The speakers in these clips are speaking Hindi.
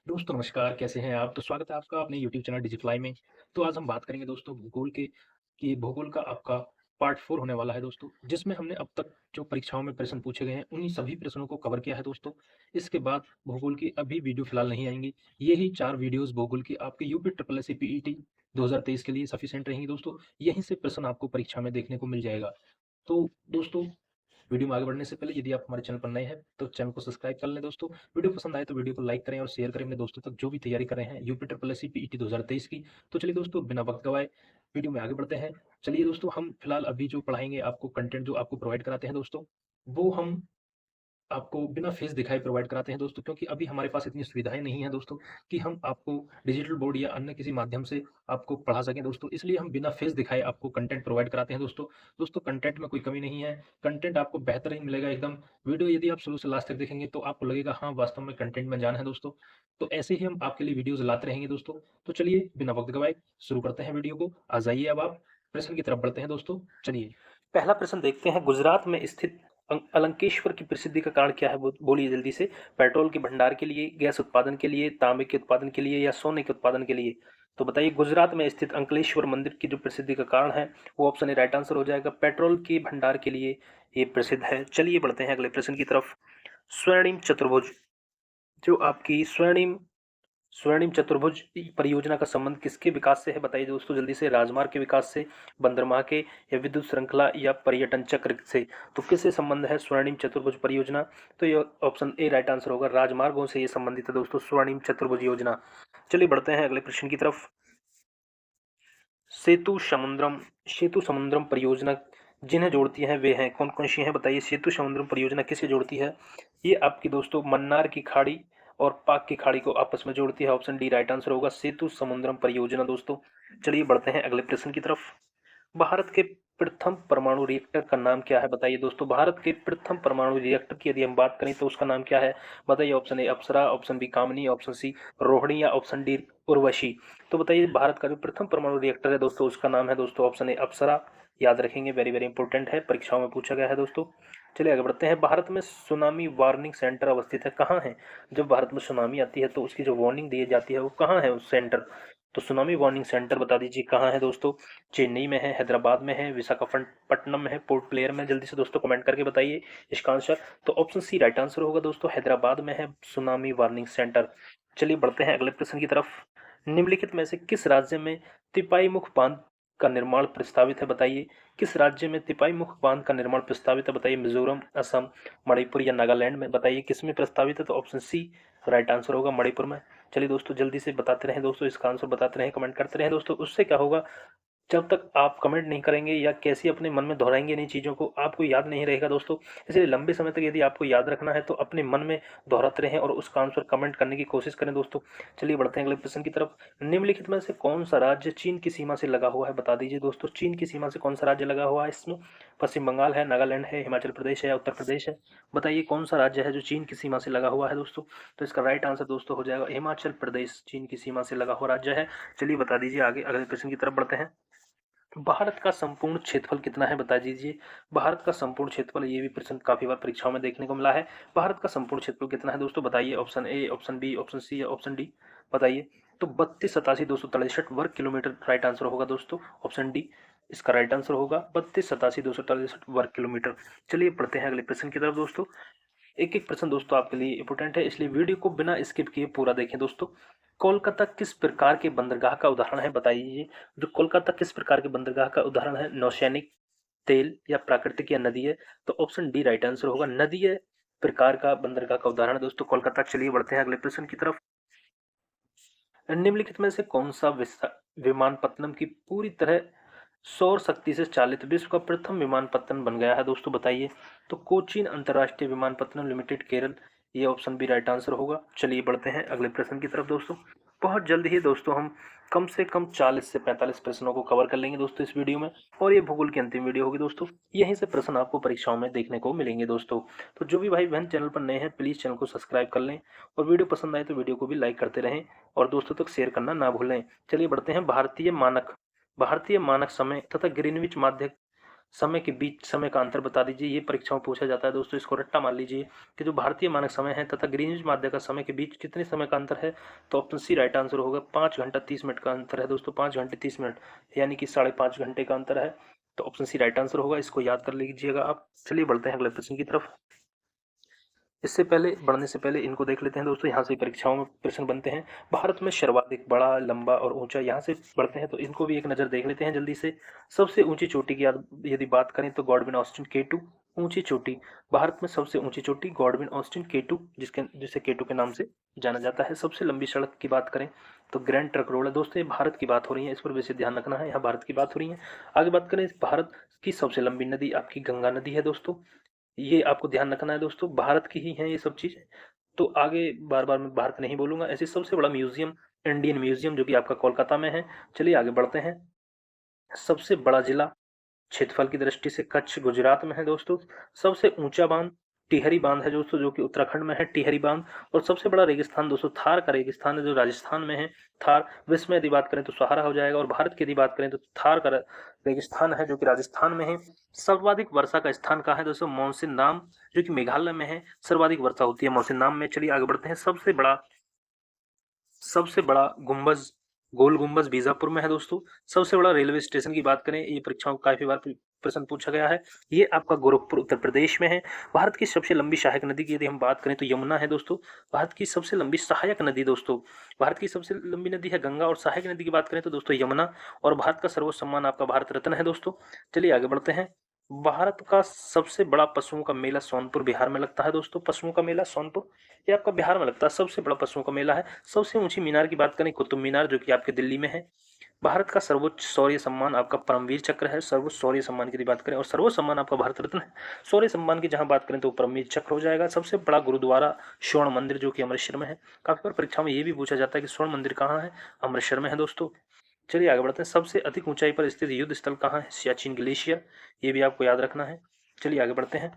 दोस्तों नमस्कार, कैसे हैं आप? तो स्वागत है आपका अपने यूट्यूब चैनल डिजिफ्लाई में। तो आज हम बात करेंगे दोस्तों भूगोल के कि भूगोल का आपका पार्ट 4 होने वाला है दोस्तों, जिसमें हमने अब तक जो परीक्षाओं में प्रश्न पूछे गए हैं, उन्हीं सभी प्रश्नों को कवर किया है दोस्तों। इसके बाद भूगोल की अभी वीडियो फिलहाल नहीं आएँगी। यही 4 वीडियोज़ भूगोल की आपके यूपी ट्रिपल एससी पीईटी 2023 के लिए सफिशिएंट रहेंगी दोस्तों। यहीं से प्रश्न आपको परीक्षा में देखने को मिल जाएगा। तो दोस्तों वीडियो में आगे बढ़ने से पहले यदि आप हमारे चैनल पर नए हैं तो चैनल को सब्सक्राइब कर लें दोस्तों। वीडियो पसंद आए तो वीडियो को लाइक करें और शेयर करें अपने दोस्तों तक जो भी तैयारी कर रहे हैं यूपी ट्रिपल एससी पीईटी 2023 की। तो चलिए दोस्तों बिना वक्त गवाए वीडियो में आगे बढ़ते हैं। चलिए दोस्तों हम फिलहाल अभी जो पढ़ाएंगे आपको कंटेंट जो आपको प्रोवाइड कराते हैं दोस्तों, वो हम आपको बिना फीस दिखाए प्रोवाइड कराते हैं दोस्तों, क्योंकि अभी हमारे पास इतनी सुविधाएँ नहीं हैं दोस्तों कि हम आपको डिजिटल बोर्ड या अन्य किसी माध्यम से आपको पढ़ा सकें दोस्तों। इसलिए हम बिना फीस दिखाए आपको कंटेंट प्रोवाइड कराते हैं दोस्तों। दोस्तों कंटेंट में कोई कमी नहीं है, कंटेंट आपको बेहतर ही मिलेगा एकदम। वीडियो यदि आप शुरू से लास्ट तक देखेंगे तो आपको लगेगा हाँ, वास्तव में कंटेंट में जान है दोस्तों। तो ऐसे ही हम आपके लिए वीडियोज़ लाते रहेंगे दोस्तों। तो चलिए बिना वक्त गवाए शुरू करते हैं वीडियो को। आ जाइए अब आप प्रश्न की तरफ बढ़ते हैं दोस्तों। चलिए पहला प्रश्न देखते हैं, गुजरात में स्थित अलंकेश्वर की प्रसिद्धि का कारण क्या है? बोलिए जल्दी से। पेट्रोल के भंडार के लिए, गैस उत्पादन के लिए, तांबे के उत्पादन के लिए या सोने के उत्पादन के लिए? तो बताइए गुजरात में स्थित अंकलेश्वर मंदिर की जो प्रसिद्धि का कारण है वो ऑप्शन ए राइट आंसर हो जाएगा। पेट्रोल के भंडार के लिए ये प्रसिद्ध है। चलिए बढ़ते हैं अगले प्रश्न की तरफ। स्वर्णिम चतुर्भुज जो आपकी स्वर्णिम स्वर्णिम चतुर्भुज परियोजना का संबंध किसके विकास से है? बताइए दोस्तों जल्दी से। राजमार्ग के विकास से, बंदरगाह के, या विद्युत श्रृंखला, या पर्यटन चक्र से? तो किससे संबंध है स्वर्णिम चतुर्भुज परियोजना? तो ये ऑप्शन ए राइट आंसर होगा। राजमार्गों से ये संबंधित है दोस्तों स्वर्णिम चतुर्भुज योजना। चलिए बढ़ते हैं अगले प्रश्न की तरफ। सेतु समुद्रम सेतु समुद्रम परियोजना जिन्हें जोड़ती है वे हैं कौन कौन सी हैं? बताइए सेतु समुद्रम परियोजना किसे जोड़ती है? ये आपकी दोस्तों मन्नार की खाड़ी और पाक की खाड़ी को आपस में जोड़ती है। ऑप्शन डी राइट आंसर होगा सेतु समुद्रम परियोजना दोस्तों। चलिए बढ़ते हैं अगले प्रश्न की तरफ। भारत के प्रथम परमाणु रिएक्टर का नाम क्या है? बताइए दोस्तों भारत के प्रथम परमाणु रिएक्टर की यदि हम बात करें तो उसका नाम क्या है? बताइए। Option A Apsara, option B Kamini, option C Rohini, या ऑप्शन डी उर्वशी? तो बताइए भारत का जो प्रथम परमाणु रिएक्टर है दोस्तों उसका नाम है दोस्तों ऑप्शन ए अप्सरा। याद रखेंगे, वेरी वेरी इंपॉर्टेंट है, परीक्षाओं में पूछा गया है दोस्तों। चलिए आगे बढ़ते हैं। भारत में सुनामी वार्निंग सेंटर अवस्थित है, कहाँ है? जब भारत में सुनामी आती है तो उसकी जो वार्निंग दी जाती है वो कहाँ है उस सेंटर? तो सुनामी वार्निंग सेंटर बता दीजिए कहाँ है दोस्तों। चेन्नई में है, हैदराबाद में है, विशाखापट्टनम में है, पोर्ट प्लेयर में? जल्दी से दोस्तों कमेंट करके बताइए इसका आंसर। तो ऑप्शन सी राइट आंसर होगा दोस्तों, हैदराबाद में है सुनामी वार्निंग सेंटर। चलिए बढ़ते हैं अगले प्रश्न की तरफ। निम्नलिखित में से किस राज्य में तिपाई मुख बांध का निर्माण प्रस्तावित है? बताइए किस राज्य में तिपाई मुख बांध का निर्माण प्रस्तावित है? बताइए मिजोरम, असम, मणिपुर, या नागालैंड में? बताइए किस में प्रस्तावित है? तो ऑप्शन सी राइट आंसर होगा, मणिपुर में। चलिए दोस्तों जल्दी से बताते रहें दोस्तों, इसका आंसर बताते रहें, कमेंट करते रहें दोस्तों। उससे क्या होगा, जब तक आप कमेंट नहीं करेंगे या कैसे अपने मन में दोहराएंगे नहीं चीज़ों को, आपको याद नहीं रहेगा दोस्तों। इसलिए लंबे समय तक यदि आपको याद रखना है तो अपने मन में दोहराते रहें और उसका आंसर कमेंट करने की कोशिश करें दोस्तों। चलिए बढ़ते हैं अगले प्रश्न की तरफ। निम्नलिखित में से कौन सा राज्य चीन की सीमा से लगा हुआ है? बता दीजिए दोस्तों चीन की सीमा से कौन सा राज्य लगा हुआ है इसमें? पश्चिम बंगाल है, नागालैंड है, हिमाचल प्रदेश है, या उत्तर प्रदेश है? बताइए कौन सा राज्य है जो चीन की सीमा से लगा हुआ है दोस्तों? तो इसका राइट आंसर दोस्तों हो जाएगा हिमाचल प्रदेश, चीन की सीमा से लगा हुआ राज्य है। चलिए बता दीजिए आगे, अगले प्रश्न की तरफ बढ़ते हैं। भारत का संपूर्ण क्षेत्रफल कितना है? बता दीजिए भारत का संपूर्ण क्षेत्रफल। ये भी प्रश्न काफी बार परीक्षाओं में देखने को मिला है। भारत का संपूर्ण क्षेत्रफल कितना है दोस्तों? बताइए। Option A, option B, option C, या ऑप्शन डी? बताइए। तो 32,87,263 वर्ग किलोमीटर राइट आंसर होगा दोस्तों, ऑप्शन डी इसका राइट आंसर होगा, 32,87,263 वर्ग किलोमीटर। चलिए पढ़ते हैं अगले प्रश्न की तरफ दोस्तों। एक एक प्रश्न दोस्तों आपके लिए इंपॉर्टेंट है, इसलिए वीडियो को बिना स्किप किए पूरा देखें दोस्तों। कोलकाता किस प्रकार के बंदरगाह का उदाहरण है? बताइए। जो कोलकाता किस प्रकार के बंदरगाह का उदाहरण है? नौसैनिक, तेल, या प्राकृतिक, या नदी है? तो ऑप्शन डी राइट आंसर होगा, नदी है प्रकार का बंदरगाह का उदाहरण है दोस्तों कोलकाता। चलिए बढ़ते हैं अगले प्रश्न की तरफ। निम्नलिखित में से कौन सा विमानपत्तनम की पूरी तरह सौर शक्ति से चालित विश्व का प्रथम विमानपत्तन बन गया है दोस्तों? बताइए। तो कोचीन अंतरराष्ट्रीय विमानपत्तनम लिमिटेड, केरल। ये ऑप्शन बी राइट आंसर होगा। चलिए बढ़ते हैं अगले प्रश्न की तरफ दोस्तों। बहुत जल्द ही दोस्तों हम कम से कम 40 से 45 प्रश्नों को कवर कर लेंगे दोस्तों इस वीडियो में, और ये भूगोल की अंतिम वीडियो होगी दोस्तों। यहीं से प्रश्न आपको परीक्षाओं में देखने को मिलेंगे दोस्तों। तो जो भी भाई बहन चैनल पर नए हैं प्लीज़ चैनल को सब्सक्राइब कर लें, और वीडियो पसंद आए तो वीडियो को भी लाइक करते रहें और दोस्तों तक शेयर करना ना भूलें। चलिए बढ़ते हैं। भारतीय मानक समय तथा ग्रीनविच माध्य समय के बीच समय का अंतर बता दीजिए। ये परीक्षाओं में पूछा जाता है दोस्तों, इसको रट्टा मान लीजिए कि जो भारतीय मानक समय है तथा ग्रीनिच माध्य का समय के बीच कितने समय का अंतर है। तो ऑप्शन सी राइट आंसर होगा। 5 घंटा 30 मिनट का अंतर है दोस्तों, 5 घंटे 30 मिनट, यानी कि 5.5 घंटे का अंतर है। तो ऑप्शन सी राइट आंसर होगा, इसको याद कर लीजिएगा आप। चलिए बढ़ते हैं अगले प्रश्न की तरफ। इससे पहले बढ़ने से पहले इनको देख लेते हैं दोस्तों, यहाँ से परीक्षाओं में प्रश्न बनते हैं। भारत में सर्वाधिक बड़ा, लंबा और ऊंचा, यहाँ से बढ़ते हैं तो इनको भी एक नज़र देख लेते हैं जल्दी से। सबसे ऊंची चोटी की यदि बात करें तो गॉडविन ऑस्टिन K2 ऊंची चोटी। भारत में सबसे ऊंची चोटी गॉडविन ऑस्टिन K2, जिसे K2 के नाम से जाना जाता है। सबसे लंबी सड़क की बात करें तो ग्रैंड ट्रक रोड है दोस्तों, ये भारत की बात हो रही है, इस पर वैसे ध्यान रखना है, यहाँ भारत की बात हो रही है। आगे बात करें, भारत की सबसे लंबी नदी आपकी गंगा नदी है दोस्तों, ये आपको ध्यान रखना है दोस्तों, भारत की ही है ये सब चीज़ें। तो आगे बार बार मैं भारत नहीं बोलूंगा। ऐसे सबसे बड़ा म्यूजियम इंडियन म्यूजियम, जो कि आपका कोलकाता में है। चलिए आगे बढ़ते हैं। सबसे बड़ा जिला क्षेत्रफल की दृष्टि से कच्छ गुजरात में है दोस्तों। सबसे ऊंचा बांध टिहरी बांध है दोस्तों, जो कि उत्तराखंड में है, टिहरी बांध। और सबसे बड़ा रेगिस्तान दोस्तों थार का रेगिस्तान है, जो राजस्थान में है, थार। विश्व में यदि बात करें तो सहारा हो जाएगा, और भारत की यदि बात करें तो थार का रेगिस्तान है, जो कि राजस्थान में है। सर्वाधिक वर्षा का स्थान कहाँ है दोस्तों? मौसिन नाम, जो कि मेघालय में है। सर्वाधिक वर्षा होती है मौसिन नाम में। चलिए आगे बढ़ते हैं। सबसे बड़ा गुंबज, गोल गुंबज बीजापुर में है दोस्तों। सबसे बड़ा रेलवे स्टेशन की बात करें, ये परीक्षाओं में काफी बार प्रश्न पूछा गया है, ये आपका गोरखपुर उत्तर प्रदेश में है। भारत की सबसे लंबी सहायक नदी की यदि हम बात करें तो यमुना है दोस्तों। भारत की सबसे लंबी सहायक नदी दोस्तों, भारत की सबसे लंबी नदी है गंगा, और सहायक नदी की बात करें तो दोस्तों यमुना। और भारत का सर्वोच्च सम्मान आपका भारत रत्न है दोस्तों। चलिए आगे बढ़ते हैं। भारत का सबसे बड़ा पशुओं का मेला सोनपुर बिहार में लगता है दोस्तों। पशुओं का मेला सोनपुर, ये आपका बिहार में लगता है, सबसे बड़ा पशुओं का मेला है। सबसे ऊंची मीनार की बात करें कुतुब मीनार, जो कि आपके दिल्ली में है। भारत का सर्वोच्च शौर्य सम्मान आपका परमवीर चक्र है, सर्वोच्च शौर्य सम्मान की बात करें, और सर्वोच्च सम्मान आपका भारत रत्न है। शौर्य सम्मान की जहां बात करें तो परमवीर चक्र हो जाएगा। सबसे बड़ा गुरुद्वारा स्वर्ण मंदिर, जो कि अमृतसर में है। काफी बार परीक्षा में ये भी पूछा जाता है कि स्वर्ण मंदिर कहाँ है, अमृतसर में है दोस्तों। चलिए आगे बढ़ते हैं। सबसे अधिक ऊंचाई पर स्थित युद्ध स्थल कहाँ है? सियाचिन ग्लेशियर, ये भी आपको याद रखना है। चलिए आगे बढ़ते हैं।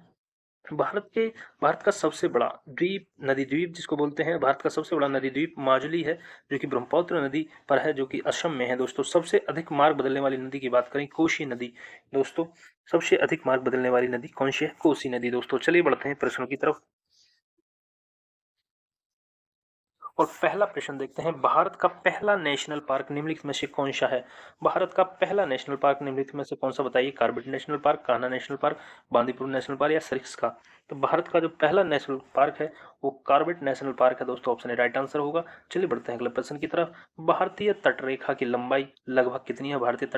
भारत के भारत का सबसे बड़ा द्वीप, नदी द्वीप जिसको बोलते हैं, भारत का सबसे बड़ा नदी द्वीप माजुली है, जो कि ब्रह्मपुत्र नदी पर है, जो कि असम में है दोस्तों। सबसे अधिक मार्ग बदलने वाली नदी की बात करें, कोसी नदी दोस्तों। सबसे अधिक मार्ग बदलने वाली नदी कौन सी है? कोसी नदी दोस्तों। चलिए बढ़ते हैं प्रश्नों की तरफ, और पहला प्रश्न देखते हैं। भारत का पहला नेशनल पार्क निम्नलिखित में से कौन सा है? भारत का पहला नेशनल पार्क निम्नलिखित में से कौन सा बताइए? Corbett National Park, Kanha National Park, Bandipur National Park, या सरिस्का का? तो भारत का जो पहला नेशनल पार्क है वो कार्बेट नेशनल पार्क है दोस्तों, ऑप्शन ए राइट आंसर होगा। चलिए बढ़ते हैं अगले प्रश्न की तरफ। भारतीय तटरेखा की लंबाई लगभग कितनी है? भारतीय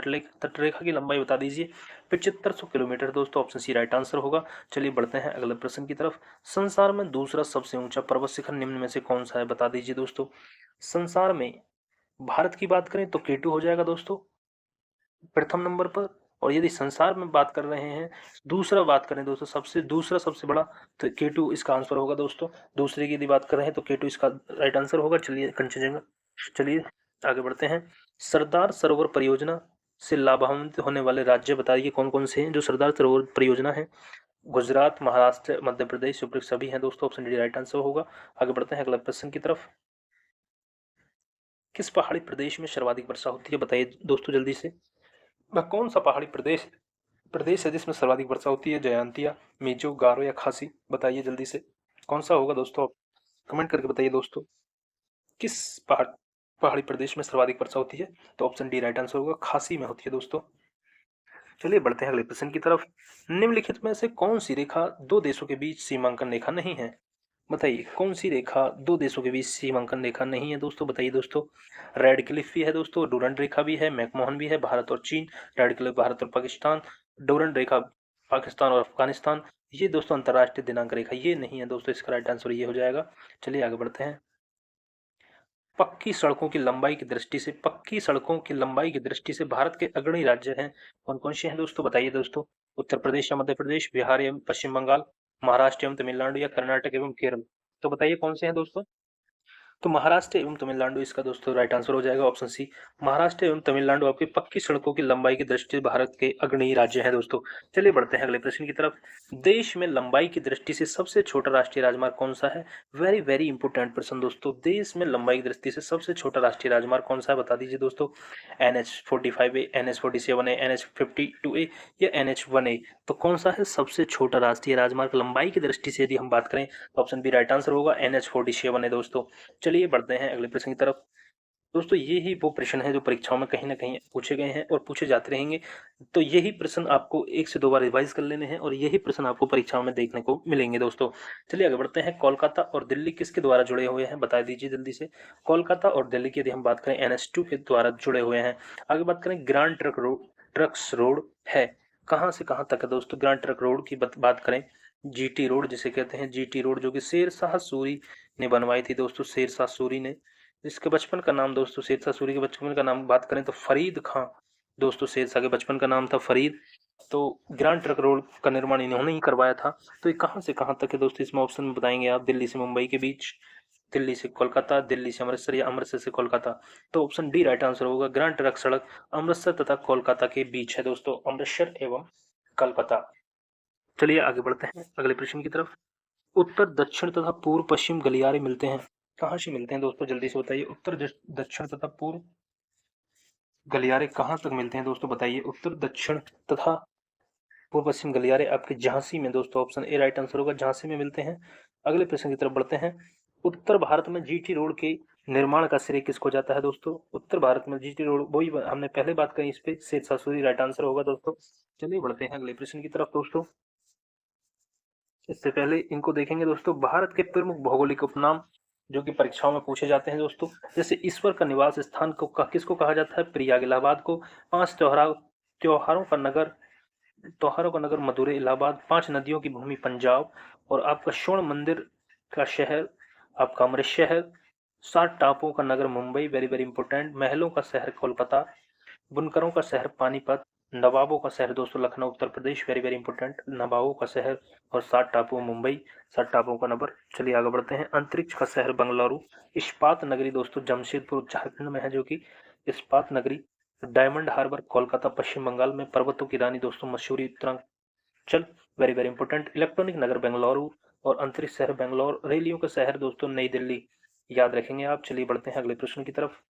तटरेखा की लंबाई बता दीजिए। 7500 किलोमीटर दोस्तों, ऑप्शन सी राइट आंसर होगा। चलिए बढ़ते हैं अगले प्रश्न की तरफ। संसार में दूसरा सबसे ऊंचा पर्वत शिखर निम्न में से कौन सा है? बता दीजिए दोस्तों। संसार में भारत की बात करें तो K2 हो जाएगा दोस्तों प्रथम नंबर पर। और यदि संसार में बात कर रहे हैं, दूसरा बात करें दोस्तों, दूसरा सबसे बड़ा, तो K2 इसका आंसर होगा दोस्तों। दूसरे की यदि बात कर रहे हैं तो K2 इसका राइट आंसर होगा। चलिए कंचनजंगा। चलिए आगे बढ़ते हैं। सरदार सरोवर परियोजना से लाभान्वित होने वाले राज्य बताइए कौन कौन से हैं जो सरदार सरोवर परियोजना है? गुजरात, महाराष्ट्र, मध्य प्रदेश, उपयुक्त सभी हैं दोस्तों, ऑप्शन डी राइट आंसर होगा। आगे बढ़ते हैं अगले प्रश्न की तरफ। किस पहाड़ी प्रदेश में सर्वाधिक वर्षा होती है? बताइए दोस्तों जल्दी से। वह कौन सा पहाड़ी प्रदेश प्रदेश है जिसमें सर्वाधिक वर्षा होती है? जयांतिया, मिजो, गारो, या खासी? बताइए जल्दी से, कौन सा होगा दोस्तों? कमेंट करके बताइए दोस्तों, किस पहाड़ी प्रदेश में सर्वाधिक वर्षा होती है? तो ऑप्शन डी राइट आंसर होगा, खासी में होती है दोस्तों। चलिए बढ़ते हैं अगले प्रश्न की तरफ। निम्नलिखित में से कौन सी रेखा दो देशों के बीच सीमांकन रेखा नहीं है? बताइए कौन सी रेखा दो देशों के बीच सीमांकन रेखा नहीं है दोस्तों? बताइए दोस्तों। रेड क्लिफ भी है दोस्तों, डूरंड रेखा भी है, मैकमोहन भी है, भारत और चीन। रेड क्लिफ भारत और पाकिस्तान, डूरंड रेखा पाकिस्तान और अफगानिस्तान। ये दोस्तों अंतर्राष्ट्रीय दिनांक रेखा ये नहीं है दोस्तों, इसका राइट आंसर ये हो जाएगा। चलिए आगे बढ़ते हैं। पक्की सड़कों की लंबाई की दृष्टि से भारत के अग्रणी राज्य हैं, कौन कौन से हैं दोस्तों? बताइए दोस्तों। उत्तर प्रदेश या मध्य प्रदेश, बिहार एवं पश्चिम बंगाल, महाराष्ट्र एवं तमिलनाडु, या कर्नाटक एवं केरल? तो बताइए कौन से हैं दोस्तों? तो महाराष्ट्र एवं तमिलनाडु इसका दोस्तों राइट आंसर हो जाएगा ऑप्शन सी। महाराष्ट्र एवं तमिलनाडु आपकी पक्की सड़कों की लंबाई की दृष्टि से भारत के अग्रणी राज्य हैं दोस्तों। चलिए बढ़ते हैं अगले प्रश्न की तरफ। देश में लंबाई की दृष्टि से सबसे छोटा राष्ट्रीय राजमार्ग कौन सा है? वेरी वेरी इंपोर्टेंट प्रश्न दोस्तों। देश में लंबाई की दृष्टि से सबसे छोटा राष्ट्रीय राजमार्ग कौन सा है, बता दीजिए दोस्तों। NH45A, NH47A, NH52A या NH1A। तो कौन सा है सबसे छोटा राष्ट्रीय राजमार्ग लंबाई की दृष्टि से यदि हम बात करें तो ऑप्शन बी राइट आंसर होगा, NH47 है दोस्तों। चलिए बढ़ते हैं अगले प्रश्न की तरफ। दोस्तों ये ही वो प्रश्न है जो परीक्षाओं में कहीं ना कहीं पूछे गए हैं और पूछे जाते रहेंगे। तो यही प्रश्न आपको 1 से 2 बार रिवाइज कर लेने हैं और यही प्रश्न आपको परीक्षाओं में देखने को मिलेंगे दोस्तों। चलिए आगे बढ़ते हैं। कोलकाता और दिल्ली किसके द्वारा जुड़े हुए हैं, बता दीजिए जल्दी से। कोलकाता और दिल्ली की यदि हम बात करें NH2 के द्वारा जुड़े हुए हैं। आगे बात करें ग्रांड ट्रक्स रोड है कहाँ से कहाँ तक है दोस्तों। ग्रांड ट्रक रोड की बात करें, GT रोड जिसे कहते हैं, GT रोड जो कि शेरशाह सूरी ने बनवाई थी दोस्तों, शेरशाह सूरी ने। इसके बचपन का नाम दोस्तों, शेरशाह सूरी के बचपन का नाम बात करें तो फरीद खां दोस्तों, शेरशाह के बचपन का नाम था फरीद। तो ग्रांड ट्रक रोड का निर्माण इन्होंने ही करवाया था। तो ये कहाँ से कहाँ तक है दोस्तों, इसमें ऑप्शन में बताएंगे आप। दिल्ली से मुंबई के बीच, दिल्ली से कोलकाता, दिल्ली से अमृतसर या अमृतसर से कोलकाता। तो ऑप्शन डी राइट आंसर होगा। ग्रांड ट्रक सड़क अमृतसर तथा कोलकाता के बीच है दोस्तों, अमृतसर एवं कोलकाता। चलिए आगे बढ़ते हैं अगले प्रश्न की तरफ। उत्तर दक्षिण तथा पूर्व पश्चिम गलियारे मिलते हैं कहाँ से मिलते हैं दोस्तों, जल्दी से बताइए। उत्तर दक्षिण तथा पूर्व गलियारे कहाँ तक मिलते हैं दोस्तों, बताइए। उत्तर दक्षिण तथा पूर्व पश्चिम गलियारे आपके झांसी में दोस्तों, ऑप्शन ए राइट आंसर होगा, झांसी में मिलते हैं। अगले प्रश्न की तरफ बढ़ते हैं। उत्तर भारत में GT रोड के निर्माण का श्रेय किसको जाता है दोस्तों। उत्तर भारत में GT रोड, वही हमने पहले बात करी इस पे, शेरशाह सूरी राइट आंसर होगा दोस्तों। चलिए बढ़ते हैं अगले प्रश्न की तरफ दोस्तों। इससे पहले इनको देखेंगे दोस्तों। भारत के प्रमुख भौगोलिक उपनाम जो कि परीक्षाओं में पूछे जाते हैं दोस्तों, जैसे ईश्वर का निवास स्थान को किसको कहा जाता है, प्रयाग इलाहाबाद को। 5 त्योहारों का नगर, मदुरै इलाहाबाद। 5 नदियों की भूमि पंजाब। और आपका स्वर्ण मंदिर का शहर आपका अमृत शहर। 7 टापुओं का नगर मुंबई, वेरी वेरी इंपॉर्टेंट। महलों का शहर कोलकाता। बुनकरों का शहर पानीपत। नवाबों का शहर दोस्तों Lucknow Uttar Pradesh, very very important, नवाबों का शहर। और 7 टापुओं मुंबई, 7 टापुओं का नंबर। चलिए आगे बढ़ते हैं। अंतरिक्ष का शहर बंगलुरु। इस्पात नगरी दोस्तों जमशेदपुर झारखंड में है, जो कि इस्पात नगरी। डायमंड हार्बर कोलकाता पश्चिम बंगाल में। पर्वतों की रानी दोस्तों Mussoorie Uttaranchal, very very important. Electronic नगर बेंगलुरु और अंतरिक्ष शहर बेंगलोर। रेलियों का शहर दोस्तों नई दिल्ली, याद रखेंगे आप। चलिए बढ़ते हैं अगले प्रश्न की तरफ।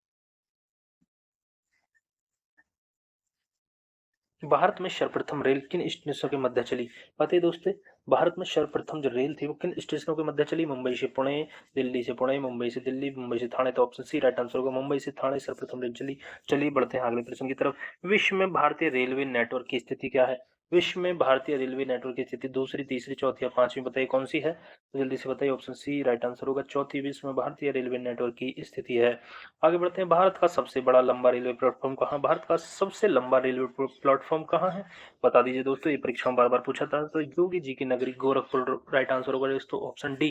भारत में सर्वप्रथम रेल किन स्टेशनों के मध्य चली, पता है दोस्तों। भारत में सर्वप्रथम जो रेल थी वो किन स्टेशनों के मध्य चली, मुंबई से पुणे, दिल्ली से पुणे, मुंबई से दिल्ली, मुंबई से थाने। तो ऑप्शन सी राइट आंसर होगा, मुंबई से थाने सर्वप्रथम रेल चली। चलिए बढ़ते हैं अगले प्रश्न की तरफ। विश्व में भारतीय रेलवे नेटवर्क की स्थिति क्या है। विश्व में भारतीय रेलवे नेटवर्क की स्थिति दूसरी, तीसरी, चौथी या पांचवी, बताइए कौन सी है। तो जल्दी से बताइए, ऑप्शन सी राइट आंसर होगा, चौथी विश्व में भारतीय रेलवे नेटवर्क की स्थिति है। आगे बढ़ते हैं। भारत का सबसे बड़ा लंबा रेलवे प्लेटफॉर्म कहाँ, भारत का सबसे लंबा रेलवे प्लेटफॉर्म कहाँ है, बता दीजिए दोस्तों। ये परीक्षा में बार बार पूछा था। तो योगी जी की नगरी गोरखपुर राइट आंसर होगा दोस्तों, ऑप्शन डी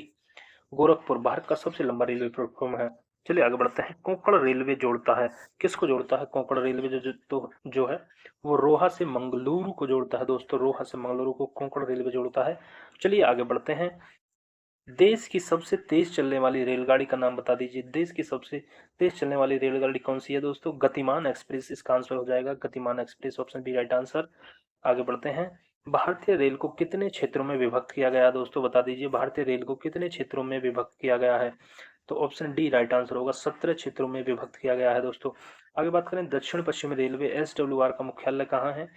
गोरखपुर भारत का सबसे लंबा रेलवे प्लेटफॉर्म है। चलिए आगे बढ़ते हैं। कोंकण रेलवे जोड़ता है, किसको जोड़ता है कोंकण रेलवे, जो है वो रोहा से मंगलुरु को जोड़ता है दोस्तों, रोहा से मंगलुरु को कोंकण रेलवे जोड़ता है। चलिए आगे बढ़ते हैं। देश की सबसे तेज चलने वाली रेलगाड़ी का नाम बता दीजिए। देश की सबसे तेज चलने वाली रेलगाड़ी कौन सी है दोस्तों, गतिमान एक्सप्रेस इसका आंसर हो जाएगा, Gatiman Express, option B right answer. आगे बढ़ते हैं। भारतीय रेल को कितने क्षेत्रों में विभक्त किया गया है दोस्तों, बता दीजिए। भारतीय रेल को कितने क्षेत्रों में विभक्त किया गया है, तो ऑप्शन डी राइट आंसर होगा, 17 क्षेत्रों में विभक्त किया गया है दोस्तों। आगे बात करें। दक्षिण पश्चिमी रेलवे SWR का मुख्यालय कहाँ है।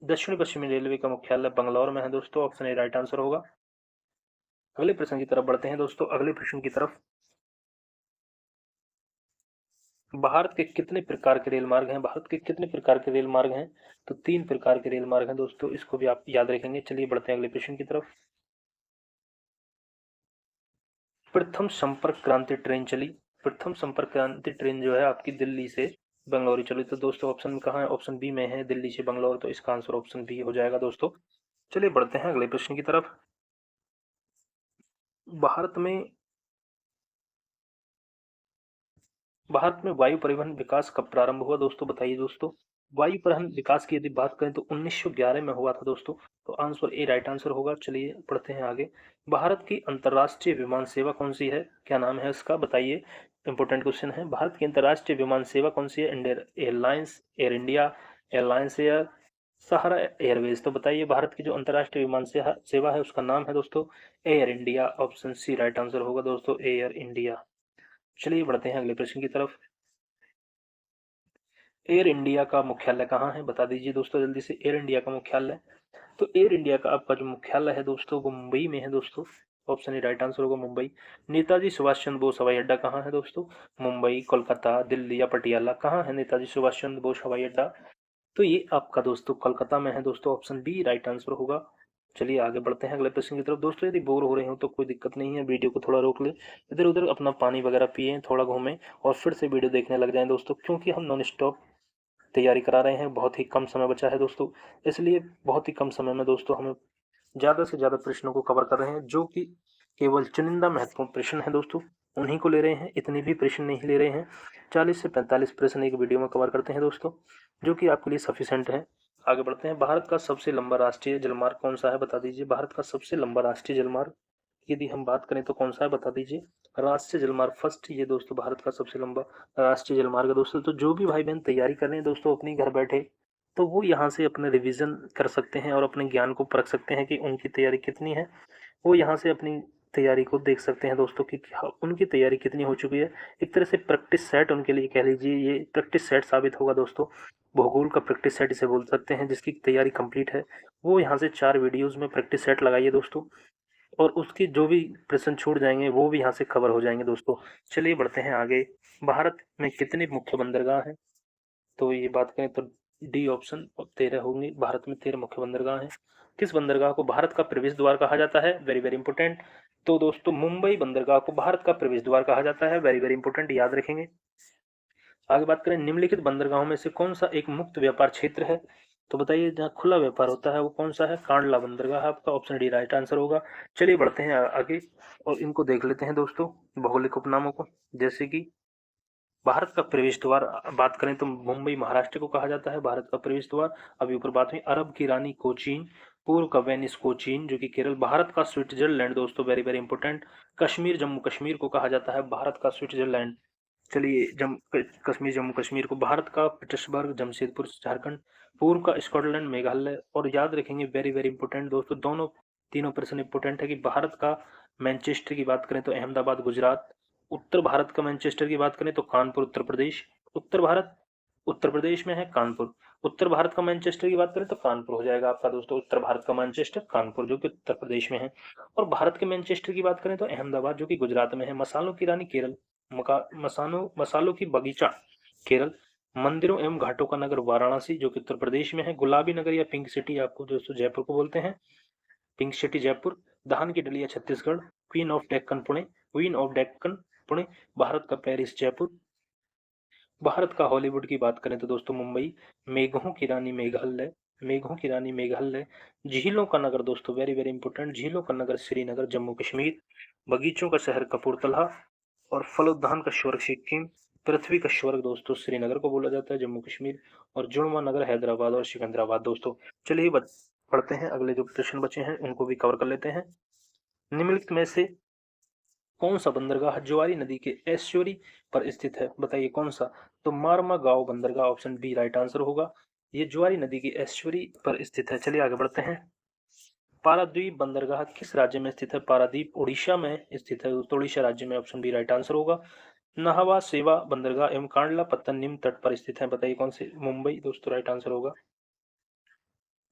दक्षिण पश्चिमी रेलवे का मुख्यालय बंगलौर में है दोस्तों, ऑप्शन ए राइट आंसर होगा। अगले प्रश्न की तरफ बढ़ते हैं दोस्तों। अगले प्रश्न की तरफ। भारत के कितने प्रकार के रेल मार्ग हैं, भारत के कितने प्रकार के रेल मार्ग हैं, तो 3 प्रकार के रेल मार्ग हैं दोस्तों, इसको भी आप याद रखेंगे। चलिए बढ़ते हैं अगले प्रश्न की तरफ। प्रथम संपर्क क्रांति ट्रेन चली, प्रथम संपर्क क्रांति ट्रेन जो है आपकी दिल्ली से बंगलौर चली। तो दोस्तों ऑप्शन कहाँ है, ऑप्शन बी में है, दिल्ली से बंगलौर। तो इसका आंसर ऑप्शन बी हो जाएगा दोस्तों। चलिए बढ़ते हैं अगले प्रश्न की तरफ। भारत में भारत में वायु परिवहन विकास कब प्रारंभ हुआ दोस्तों, बताइए दोस्तों। वायु परिवहन विकास की यदि बात करें तो 1911 में हुआ था दोस्तों। तो आंसर ए राइट आंसर होगा। चलिए पढ़ते हैं आगे। भारत की अंतर्राष्ट्रीय विमान सेवा कौन सी है? क्या नाम है उसका बताइए। इंपॉर्टेंट क्वेश्चन है। भारत की अंतर्राष्ट्रीय विमान सेवा कौन सी है? Indian Airlines, Air India, Airlines Air, Sahara Airways. तो बताइए भारत की जो अंतर्राष्ट्रीय विमान सेवा है उसका नाम है दोस्तों Air India. Option C right answer होगा दोस्तों, एयर इंडिया। चलिए बढ़ते हैं अगले प्रश्न की तरफ। एयर इंडिया का मुख्यालय कहाँ है? बता दीजिए दोस्तों जल्दी से। एयर इंडिया का मुख्यालय, तो एयर इंडिया का आपका जो मुख्यालय है दोस्तों वो मुंबई में है दोस्तों। ऑप्शन ए राइट आंसर होगा, मुंबई। नेताजी सुभाष चंद्र बोस हवाई अड्डा कहाँ है दोस्तों? मुंबई, कोलकाता, दिल्ली या पटियाला, कहाँ है नेताजी सुभाष चंद्र बोस हवाई अड्डा? तो ये आपका दोस्तों कोलकाता में है दोस्तों। ऑप्शन बी राइट आंसर होगा। चलिए आगे बढ़ते हैं अगले प्रश्न की तरफ। दोस्तों यदि बोर हो रहे हो तो कोई दिक्कत नहीं है, वीडियो को थोड़ा रोक ले, इधर उधर अपना पानी वगैरह पिए, थोड़ा घूमें और फिर से वीडियो देखने लग जाएं दोस्तों, क्योंकि हम नॉन स्टॉप तैयारी करा रहे हैं। बहुत ही कम समय बचा है दोस्तों, इसलिए बहुत ही कम समय में दोस्तों हमें ज़्यादा से ज़्यादा प्रश्नों को कवर कर रहे हैं, जो कि केवल चुनिंदा महत्वपूर्ण प्रश्न हैं दोस्तों, उन्हीं को ले रहे हैं। इतने भी प्रश्न नहीं ले रहे हैं। 40 से 45 प्रश्न एक वीडियो में कवर करते हैं दोस्तों, जो कि आपके लिए सफिशेंट है। आगे बढ़ते हैं। भारत का सबसे लंबा राष्ट्रीय जलमार्ग कौन सा है? बता दीजिए। भारत का सबसे लंबा राष्ट्रीय जलमार्ग यदि हम बात करें तो कौन सा है? बता दीजिए। राष्ट्रीय जलमार्ग फर्स्ट, ये दोस्तों भारत का सबसे लंबा राष्ट्रीय जलमार्ग है दोस्तों। तो जो भी भाई बहन तैयारी कर रहे हैं दोस्तों अपनी घर बैठे, तो वो यहाँ से अपने रिवीजन कर सकते हैं और अपने ज्ञान को परख सकते हैं कि उनकी तैयारी कितनी है। वो यहाँ से अपनी तैयारी को देख सकते हैं दोस्तों कि उनकी तैयारी कितनी हो चुकी है। एक तरह से प्रैक्टिस सेट उनके लिए कह लीजिए, ये प्रैक्टिस सेट साबित होगा दोस्तों। भूगोल का प्रैक्टिस सेट इसे बोल सकते हैं, जिसकी तैयारी कंप्लीट है। वो यहाँ से 4 वीडियोस में प्रैक्टिस सेट लगाइए दोस्तों, और उसके जो भी प्रश्न छूट जाएंगे वो भी यहाँ से कवर हो जाएंगे दोस्तों। चलिए बढ़ते हैं आगे। भारत में कितने मुख्य बंदरगाह हैं? तो ये बात करें तो डी ऑप्शन 13 होंगे। भारत में 13 मुख्य बंदरगाह हैं। किस बंदरगाह को भारत का प्रवेश द्वार कहा जाता है? Very very important. तो दोस्तों मुंबई बंदरगाह को भारत का प्रवेश द्वार कहा जाता है। वेरी वेरी इंपोर्टेंट, याद रखेंगे। आगे बात करें, निम्नलिखित बंदरगाहों में से कौन सा एक मुक्त व्यापार क्षेत्र है? तो बताइए जहाँ खुला व्यापार होता है वो कौन सा है? कांडला बंदरगाह आपका। ऑप्शन डी राइट आंसर होगा। चलिए बढ़ते हैं आगे और इनको देख लेते हैं दोस्तों, भौगोलिक उपनामों को। जैसे कि भारत का प्रवेश द्वार बात करें तो मुंबई महाराष्ट्र को कहा जाता है भारत का प्रवेश द्वार। अभी ऊपर बात हुई अरब की रानी कोचीन, पूर्व का वेनिस कोचीन जो कि केरल। भारत का स्विट्जरलैंड दोस्तों, very very important. Kashmir Jammu Kashmir को कहा जाता है भारत का स्विट्जरलैंड। चलिए कश्मीर जम्मू कश्मीर को भारत का पीटर्सबर्ग, जमशेदपुर झारखंड। पूर्व का स्कॉटलैंड मेघालय। और याद रखेंगे वेरी वेरी इंपोर्टेंट दोस्तों, दोनों तीनों प्रश्न इंपोर्टेंट है कि भारत का मैनचेस्टर की बात करें तो अहमदाबाद गुजरात। उत्तर भारत का मैनचेस्टर की बात करें तो कानपुर उत्तर प्रदेश। उत्तर भारत उत्तर प्रदेश में है कानपुर। उत्तर भारत का मैनचेस्टर की बात करें तो कानपुर हो जाएगा आपका दोस्तों। उत्तर भारत का मैनचेस्टर कानपुर जो कि उत्तर प्रदेश में है। और भारत के मैनचेस्टर की बात करें तो अहमदाबाद जो कि गुजरात में है। मसालों की रानी केरल, मसालों की बगीचा केरल। मंदिरों एवं घाटों का नगर वाराणसी जो कि उत्तर प्रदेश में है। गुलाबी नगर या पिंक सिटी आपको दोस्तों जयपुर को बोलते हैं, पिंक सिटी जयपुर। धान की डलिया Chhattisgarh. Queen of Deccan Pune, queen of Deccan Pune. Bharat का पेरिस जयपुर। भारत का हॉलीवुड की बात करें तो दोस्तों मुंबई। मेघों की रानी मेघालय, मेघों की रानी मेघालय। झीलों का नगर दोस्तों, वेरी वेरी इंपोर्टेंट, झीलों का नगर श्रीनगर जम्मू कश्मीर। बगीचों का शहर कपूरथला और फलोद्यान का स्वर्ग सिक्किम। पृथ्वी का स्वर्ग दोस्तों श्रीनगर को बोला जाता है जम्मू कश्मीर। और जुड़वा नगर हैदराबाद और सिकंदराबाद दोस्तों। चलिए पढ़ते हैं अगले जो प्रश्न बचे हैं उनको भी कवर कर लेते हैं। निम्नलिखित में से कौन सा बंदरगाह ज्वारी नदी के एस्चुरी पर स्थित है? बताइए कौन सा? तो मारमा गांव बंदरगाह, ऑप्शन बी राइट आंसर होगा। ये ज्वारी नदी की एस्चुरी पर स्थित है। चलिए आगे बढ़ते हैं। पारादीप बंदरगाह किस राज्य में स्थित है? पारादीप उड़ीसा में स्थित है, तो उड़ीसा राज्य में। ऑप्शन बी राइट आंसर होगा। नाहवा सेवा बंदरगाह एवं कांडला पत्तन निम्न तट पर स्थित है। बताइए कौन से? मुंबई दोस्तों राइट आंसर होगा।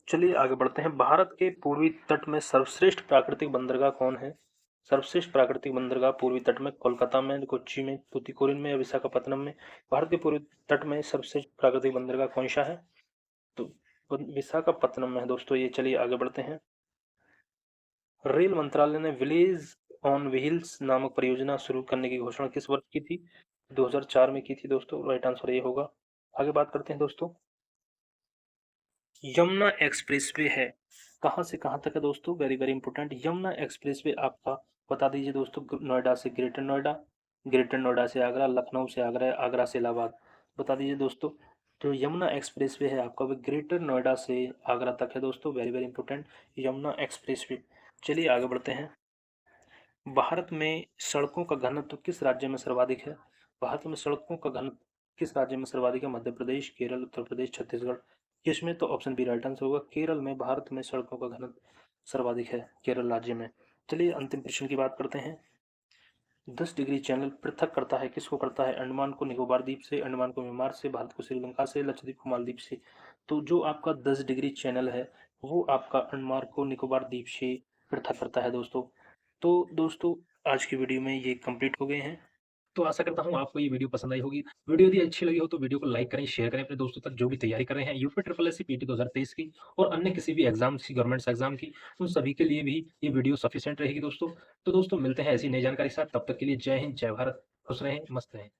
चलिए आगे बढ़ते हैं। भारत के पूर्वी तट में सर्वश्रेष्ठ प्राकृतिक बंदरगाह कौन है? सर्वश्रेष्ठ प्राकृतिक बंदरगाह पूर्वी तट में कोलकाता में, कोच्चि में, तूतीकोरिन में या विशाखापत्तनम में। भारत के पूर्वी तट में सर्वश्रेष्ठ प्राकृतिक बंदरगाह कौन सा है? तो विशाखापत्तनम में है दोस्तों ये। चलिए आगे बढ़ते हैं। रेल मंत्रालय ने विलेज ऑन व्हील्स नामक परियोजना शुरू करने की घोषणा किस वर्ष की थी? 2004 में की थी दोस्तों, राइट आंसर ये होगा। आगे बात करते हैं दोस्तों। यमुना एक्सप्रेसवे है, कहाँ से कहाँ तक है दोस्तों? Very very important. Yamuna expressway आपका बता दीजिए दोस्तों। नोएडा से ग्रेटर नोएडा, ग्रेटर नोएडा से आगरा, लखनऊ से आगरा, आगरा से इलाहाबाद। बता दीजिए दोस्तों। जो यमुना एक्सप्रेस वे है आपका, वो ग्रेटर नोएडा से आगरा तक है दोस्तों। Very very important, Yamuna express way. चलिए आगे बढ़ते हैं। भारत में सड़कों का घनत्व किस राज्य में सर्वाधिक है? भारत में सड़कों का घनत्व किस राज्य में सर्वाधिक है? मध्य प्रदेश, केरल, उत्तर प्रदेश, छत्तीसगढ़। इसमें तो ऑप्शन बी राइट आंसर होगा। केरल में भारत में सड़कों का घनत्व सर्वाधिक है, केरल राज्य में। चलिए अंतिम प्रश्न की बात करते हैं। 10 डिग्री चैनल पृथक करता है, किसको करता है? अंडमान को निकोबार द्वीप से, अंडमान को म्यांमार से, भारत को श्रीलंका से, लक्षद्वीप को मालदीव से। तो जो आपका 10 डिग्री चैनल है वो आपका अंडमान को निकोबार द्वीप से पृथक करता है दोस्तों। तो दोस्तों आज की वीडियो में ये कंप्लीट हो गए हैं। तो आशा करता हूँ आपको ये वीडियो पसंद आई होगी। वीडियो यदि अच्छी लगी हो तो वीडियो को लाइक करें, शेयर करें अपने दोस्तों तक जो भी तैयारी कर रहे हैं यूपी ट्रिपल एससी पीटी 2023 की और अन्य किसी भी एग्जाम्स की, गवर्नमेंट एग्जाम की, उन सभी के लिए भी ये वीडियो सफिशिएंट रहेगी दोस्तों। तो दोस्तों मिलते हैं ऐसी नई जानकारी के साथ, तब तक के लिए जय हिंद, जय भारत, खुश रहें, मस्त रहें।